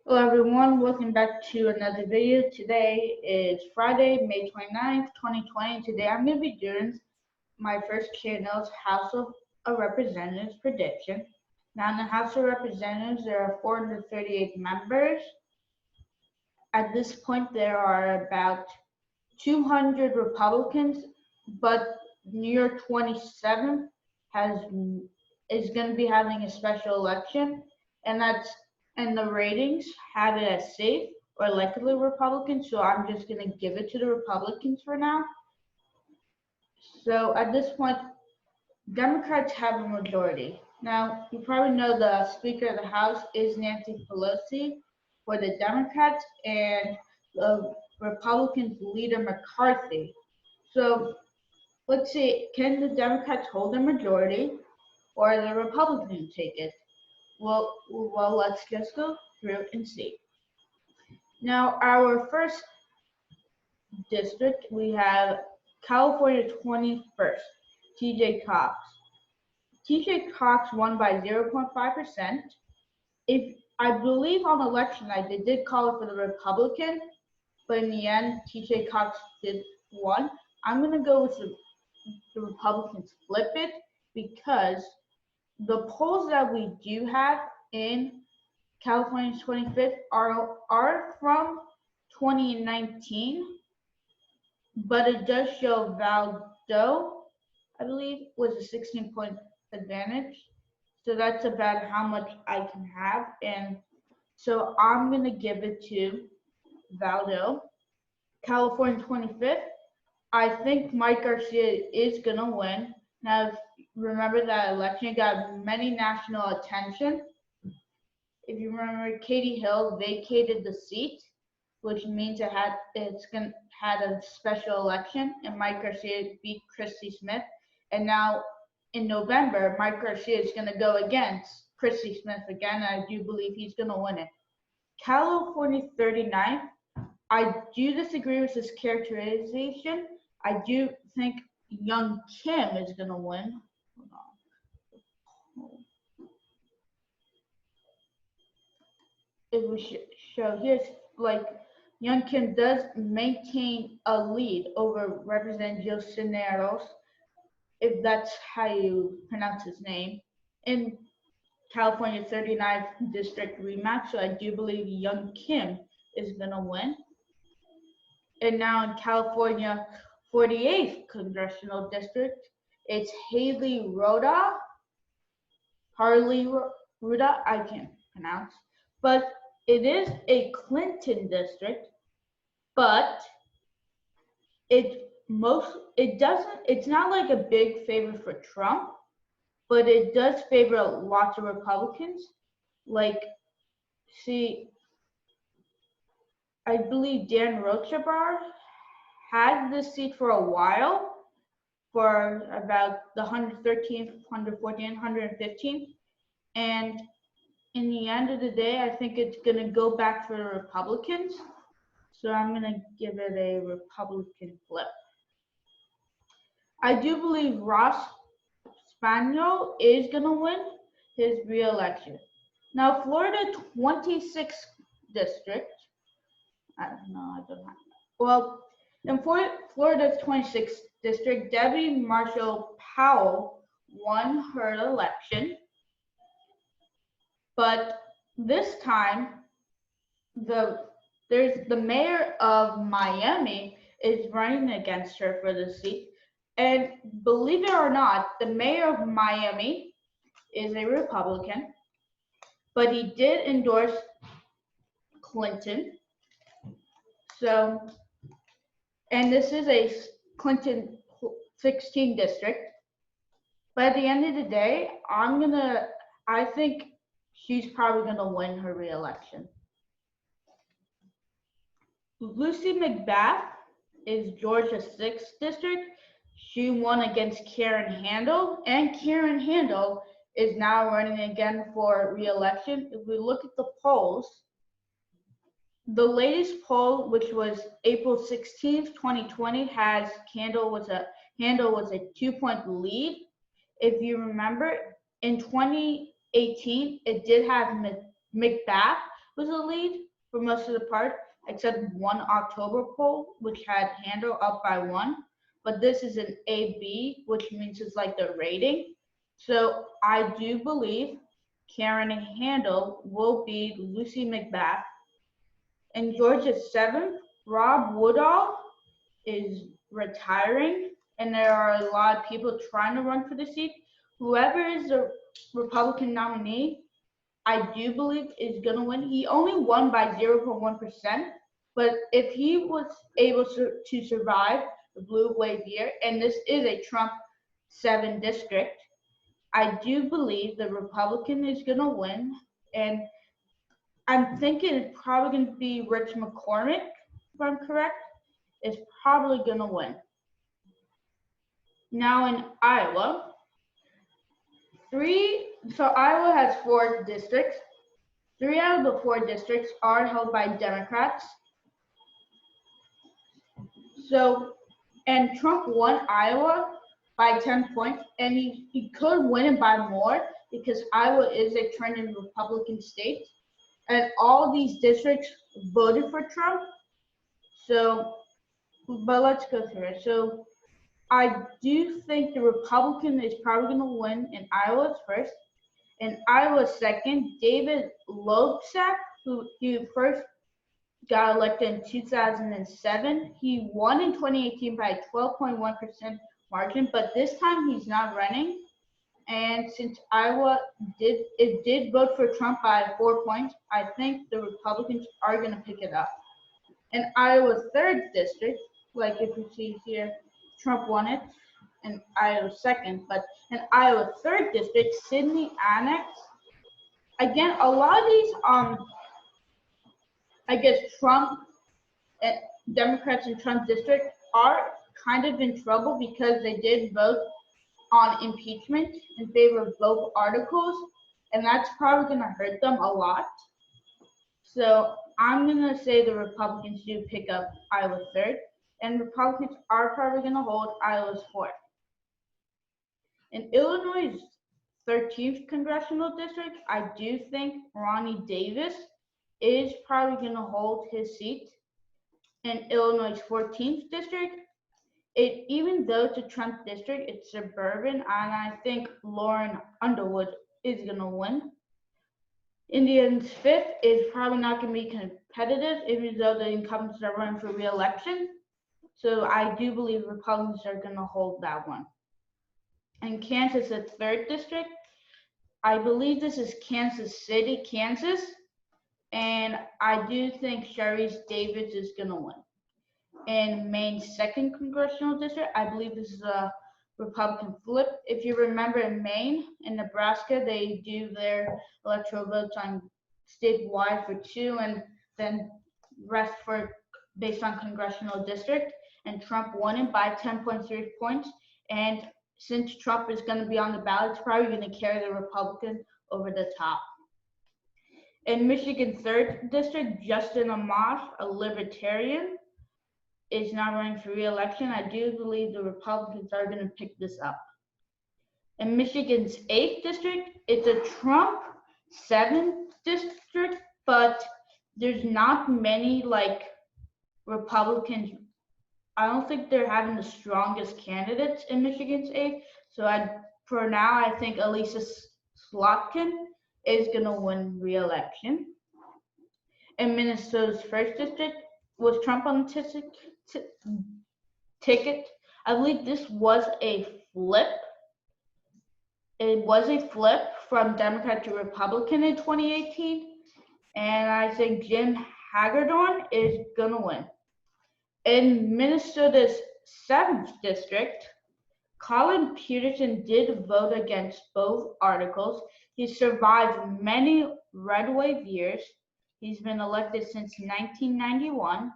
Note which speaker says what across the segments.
Speaker 1: Hello everyone, welcome back to another video. Today is Friday, May 29th, 2020. Today I'm going to be doing my first channel's House of Representatives prediction. Now in the House of Representatives there are 438 members. At this point there are about 200 Republicans, but New York 27 has is going to be having a special election, and the ratings have it as safe or likely Republican. So I'm just going to give it to the Republicans for now. So at this point, Democrats have a majority. Now you probably know the Speaker of the House is Nancy Pelosi for the Democrats, and the Republicans leader McCarthy. So let's see, can the Democrats hold a majority or the Republicans take it? Well, let's just go through and see. Now, our first district, we have California 21st, TJ Cox. TJ Cox won by 0.5%. If I believe on election night they did call it for the Republican, but in the end, TJ Cox did won. I'm gonna go with the Republicans flip it because the polls that we do have in California's 25th are from 2019, but it does show Valdo, I believe, was a 16-point advantage. So that's about how much I can have. And so I'm going to give it to Valdo. California 25th, I think Mike Garcia is going to win. Now, remember that election got many national attention. If you remember, Katie Hill vacated the seat, which means had a special election, and Mike Garcia beat Christy Smith. And now in November, Mike Garcia is going to go against Christy Smith again, and I do believe he's going to win it. California 39th, I do disagree with this characterization. I do think Young Kim is going to win. Hold on. It will show here's like Young Kim does maintain a lead over Representative Joe Cisneros, if that's how you pronounce his name, in California 39th District rematch. So I do believe Young Kim is gonna win. And now in California 48th Congressional District, it's Harley Ruda, I can't pronounce, but it is a Clinton district, but it's not like a big favor for Trump, but it does favor lots of Republicans. Like, see, I believe Dan Rochabar had this seat for a while, for about the 113th, 114th, 115th, and in the end of the day, I think it's gonna go back for the Republicans. So I'm gonna give it a Republican flip. I do believe Ross Spaniel is going to win his re-election. Now, Florida 26th District, I don't know, I don't have well, in Florida's 26th District, Debbie Marshall Powell won her election, but this time, there's the mayor of Miami is running against her for the seat. And believe it or not, the mayor of Miami is a Republican, but he did endorse Clinton. So, and this is a Clinton 16 district. But at the end of the day, I think she's probably gonna win her re-election. Lucy McBath is Georgia's 6th district. She won against Karen Handel, and Karen Handel is now running again for re-election. If we look at the polls, the latest poll, which was April 16th, 2020, has Handel was a 2-point lead. If you remember, in 2018, it did have McBath, was the lead for most of the part, except one October poll, which had Handel up by 1. But this is an AB, which means it's like the rating. So I do believe Karen Handel will beat Lucy McBath. In Georgia's 7th, Rob Woodall is retiring, and there are a lot of people trying to run for the seat. Whoever is the Republican nominee, I do believe is going to win. He only won by 0.1%, but if he was able to survive the blue wave year, and this is a Trump 7 district, I do believe the Republican is going to win. And I'm thinking it's probably going to be Rich McCormick, if I'm correct, is probably going to win. Now in Iowa, Iowa has 4 districts. 3 out of the 4 districts are held by Democrats. And Trump won Iowa by 10 points, and he could win it by more because Iowa is a trending Republican state, and all these districts voted for Trump. But let's go through it. So I do think the Republican is probably going to win in Iowa first. In Iowa second, David Lobsack, who first got elected in 2007. He won in 2018 by a 12.1% margin, but this time he's not running. And since Iowa did vote for Trump by 4 points, I think the Republicans are going to pick it up. In Iowa's 3rd district, like if you see here, Trump won it in Iowa 2nd, but in Iowa 3rd district, Sidney Annex. Again, a lot of these, I guess Trump, Democrats in Trump district are kind of in trouble because they did vote on impeachment in favor of both articles, and that's probably going to hurt them a lot. So I'm going to say the Republicans do pick up Iowa 3rd, and Republicans are probably going to hold Iowa's 4th. In Illinois' 13th congressional district, I do think Ronnie Davis is probably going to hold his seat. In Illinois' 14th district, even though it's a Trump district, it's suburban, and I think Lauren Underwood is going to win. Indiana's 5th is probably not going to be competitive, even though the incumbents are running for re-election. So I do believe Republicans are going to hold that one. In Kansas, the 3rd district, I believe this is Kansas City, Kansas, and I do think Sharice Davids is going to win. In Maine's 2nd congressional district, I believe this is a Republican flip. If you remember in Maine and Nebraska, they do their electoral votes on statewide for 2 and then rest for based on congressional district. And Trump won it by 10.3 points. And since Trump is going to be on the ballot, it's probably going to carry the Republican over the top. In Michigan's 3rd district, Justin Amash, a libertarian, is not running for re-election. I do believe the Republicans are going to pick this up. In Michigan's 8th district, it's a Trump 7th district, but there's not many Republicans. I don't think they're having the strongest candidates in Michigan's 8th. So for now, I think Elisa Slotkin is going to win re-election. In Minnesota's 1st district, was Trump on the ticket? I believe this was a flip. It was a flip from Democrat to Republican in 2018. And I think Jim Hagedorn is going to win. In Minnesota's 7th district, Colin Peterson did vote against both articles. He survived many red wave years. He's been elected since 1991.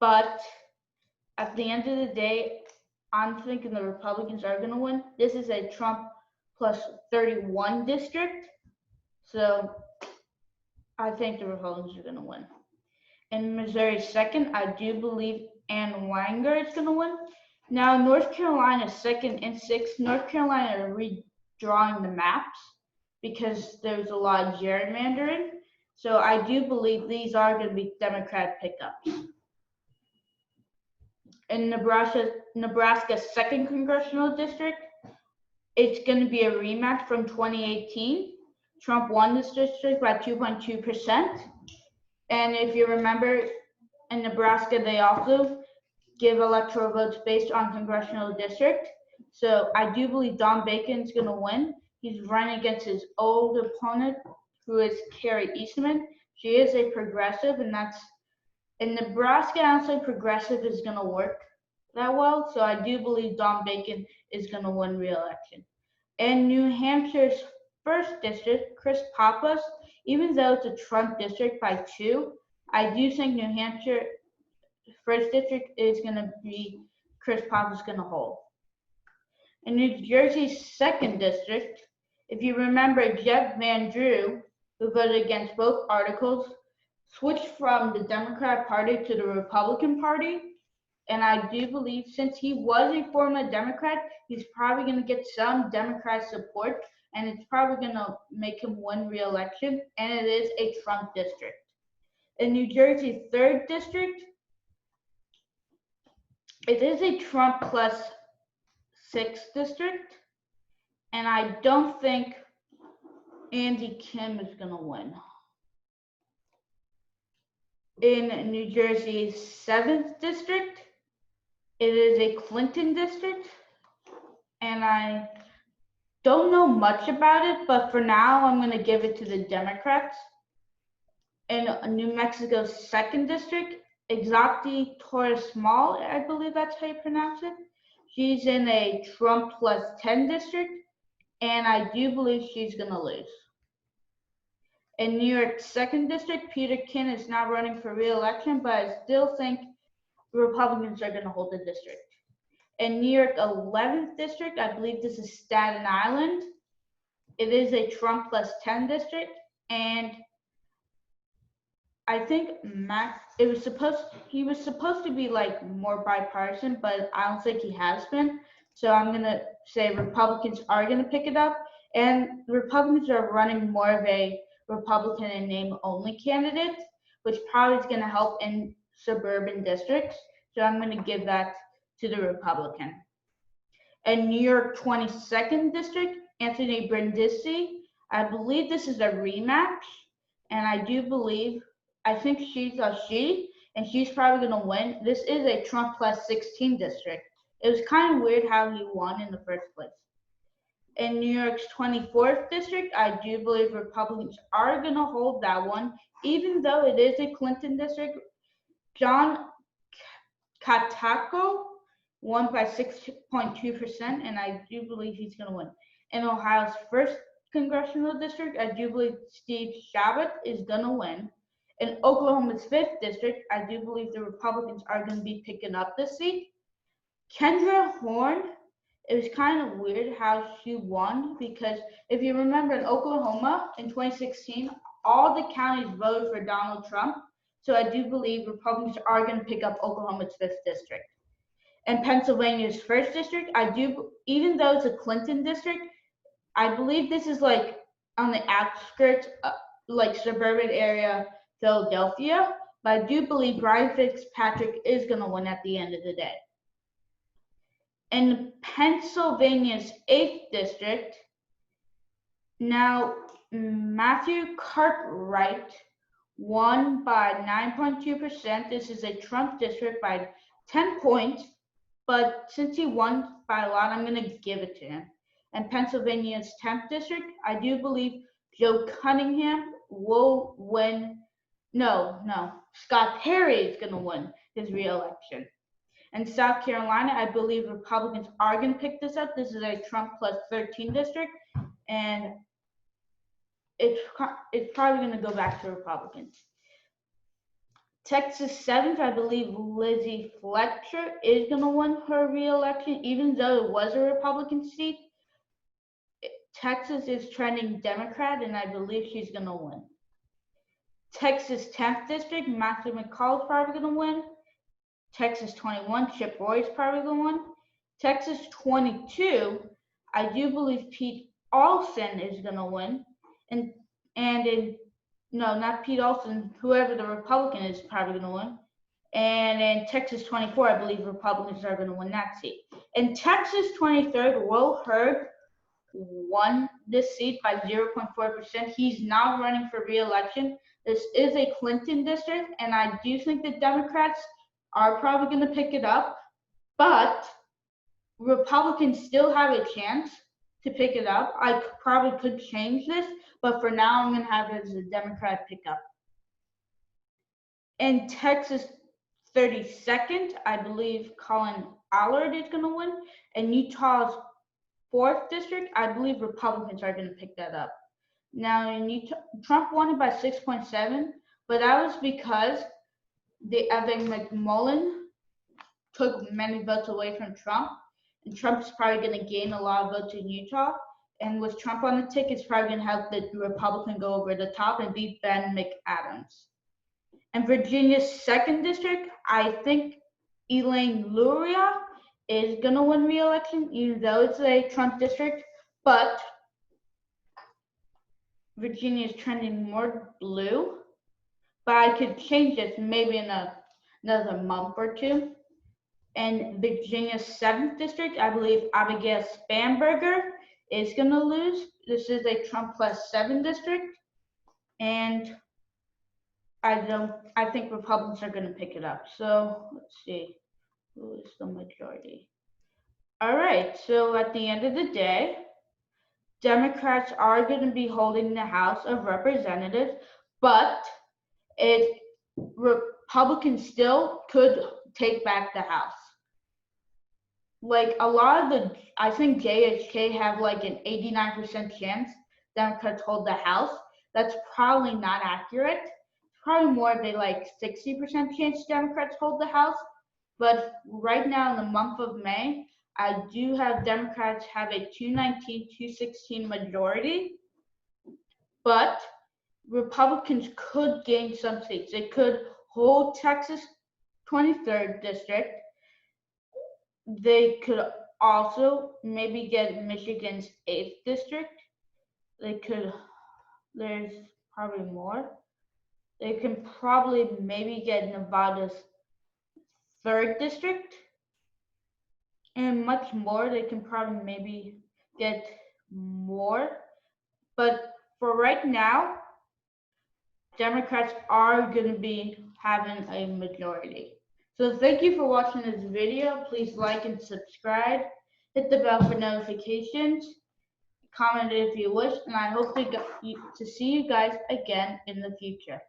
Speaker 1: But at the end of the day, I'm thinking the Republicans are going to win. This is a Trump plus 31 district. So I think the Republicans are going to win. In Missouri 2nd, I do believe Ann Wanger is going to win. Now, North Carolina 2nd and 6th, North Carolina are redrawing the maps because there's a lot of gerrymandering. So I do believe these are going to be Democrat pickups. In Nebraska's 2nd congressional district, it's going to be a rematch from 2018. Trump won this district by 2.2%. And if you remember, in Nebraska, they also give electoral votes based on congressional district. So I do believe Don Bacon's going to win. He's running against his old opponent, who is Carrie Eastman. She is a progressive, and that's in Nebraska. I don't think progressive is going to work that well. So I do believe Don Bacon is going to win re-election. In New Hampshire's 1st district, Chris Pappas, even though it's a Trump district by 2, I do think New Hampshire 1st district is going to be Chris Pappas going to hold. In New Jersey's 2nd district, if you remember, Jeff Van Drew, who voted against both articles, switched from the Democrat Party to the Republican Party. And I do believe, since he was a former Democrat, he's probably going to get some Democrat support, and it's probably going to make him win re-election, and it is a Trump district. In New Jersey's 3rd district, it is a Trump plus 6th district, and I don't think Andy Kim is going to win. In New Jersey's 7th district, it is a Clinton district, and I don't know much about it, but for now, I'm going to give it to the Democrats. In New Mexico's 2nd district, Exati Torres Small, I believe that's how you pronounce it. She's in a Trump plus 10 district, and I do believe she's going to lose. In New York's 2nd district, Peter King is not running for re-election, but I still think the Republicans are going to hold the district. In New York 11th district, I believe this is Staten Island. It is a Trump plus 10 district, and I think he was supposed to be like more bipartisan, but I don't think he has been. So I'm gonna say Republicans are gonna pick it up, and the Republicans are running more of a Republican in name only candidate, which probably is gonna help in suburban districts. So I'm gonna give that to the Republican. In New York 22nd district, Anthony Brindisi, I believe this is a rematch, and I think she's a she, and she's probably going to win. This is a Trump plus 16 district. It was kind of weird how he won in the first place. In New York's 24th district, I do believe Republicans are going to hold that one, even though it is a Clinton district. John Katako won by 6.2%, and I do believe he's going to win. In Ohio's 1st congressional district, I do believe Steve Chabot is going to win. In Oklahoma's 5th district, I do believe the Republicans are going to be picking up this seat. Kendra Horn, it was kind of weird how she won, because if you remember in Oklahoma in 2016, all the counties voted for Donald Trump. So I do believe Republicans are going to pick up Oklahoma's 5th district. In Pennsylvania's 1st district, even though it's a Clinton district, I believe this is like on the outskirts, like suburban area, Philadelphia, but I do believe Brian Fitzpatrick is going to win at the end of the day. In Pennsylvania's 8th district, now Matthew Cartwright won by 9.2%. This is a Trump district by 10 points, but since he won by a lot, I'm going to give it to him. In Pennsylvania's 10th district, I do believe Joe Cunningham will win. No, Scott Perry is going to win his re-election. In South Carolina, I believe Republicans are going to pick this up. This is a Trump plus 13 district, and it's probably going to go back to Republicans. Texas 7th, I believe Lizzie Fletcher is going to win her re-election, even though it was a Republican seat. Texas is trending Democrat, and I believe she's going to win. Texas 10th district, Matthew McCall is probably going to win. Texas 21, Chip Roy is probably going to win. Texas 22, I do believe Pete Olson is going to win. And in No, not Pete Olson. Whoever the Republican is probably going to win. And in Texas 24, I believe Republicans are going to win that seat. In Texas 23rd, Will Hurd won this seat by 0.4%. He's not running for re-election. This is a Clinton district, and I do think the Democrats are probably going to pick it up, but Republicans still have a chance to pick it up. I probably could change this, but for now, I'm going to have it as a Democrat pickup. In Texas 32nd, I believe Colin Allard is going to win. In Utah's 4th district, I believe Republicans are going to pick that up. Now, in Utah, Trump won it by 6.7, but that was because Evan McMullin took many votes away from Trump, and Trump's probably going to gain a lot of votes in Utah. And with Trump on the ticket, it's probably going to help the Republican go over the top and beat Ben McAdams. In Virginia's 2nd district, I think Elaine Luria is going to win re-election, even though it's a Trump district, but Virginia is trending more blue. But I could change this maybe in another month or two. In Virginia's 7th district, I believe Abigail Spanberger is going to lose. This is a Trump plus 7 district, and I think Republicans are going to pick it up. So let's see, who is the majority? All right, so at the end of the day, Democrats are going to be holding the House of Representatives, but Republicans still could take back the House. Like a lot of I think JHK have like an 89% chance Democrats hold the House. That's probably not accurate. It's probably more of a like 60% chance Democrats hold the House. But right now in the month of May, I do have Democrats have a 219-216 majority, but Republicans could gain some seats. They could hold Texas 23rd district. They could also maybe get Michigan's 8th district. There's probably more. They can probably maybe get Nevada's 3rd district. And much more. They can probably maybe get more. But for right now, Democrats are going to be having a majority. So thank you for watching this video. Please like and subscribe. Hit the bell for notifications. Comment if you wish. And I hope to see you guys again in the future.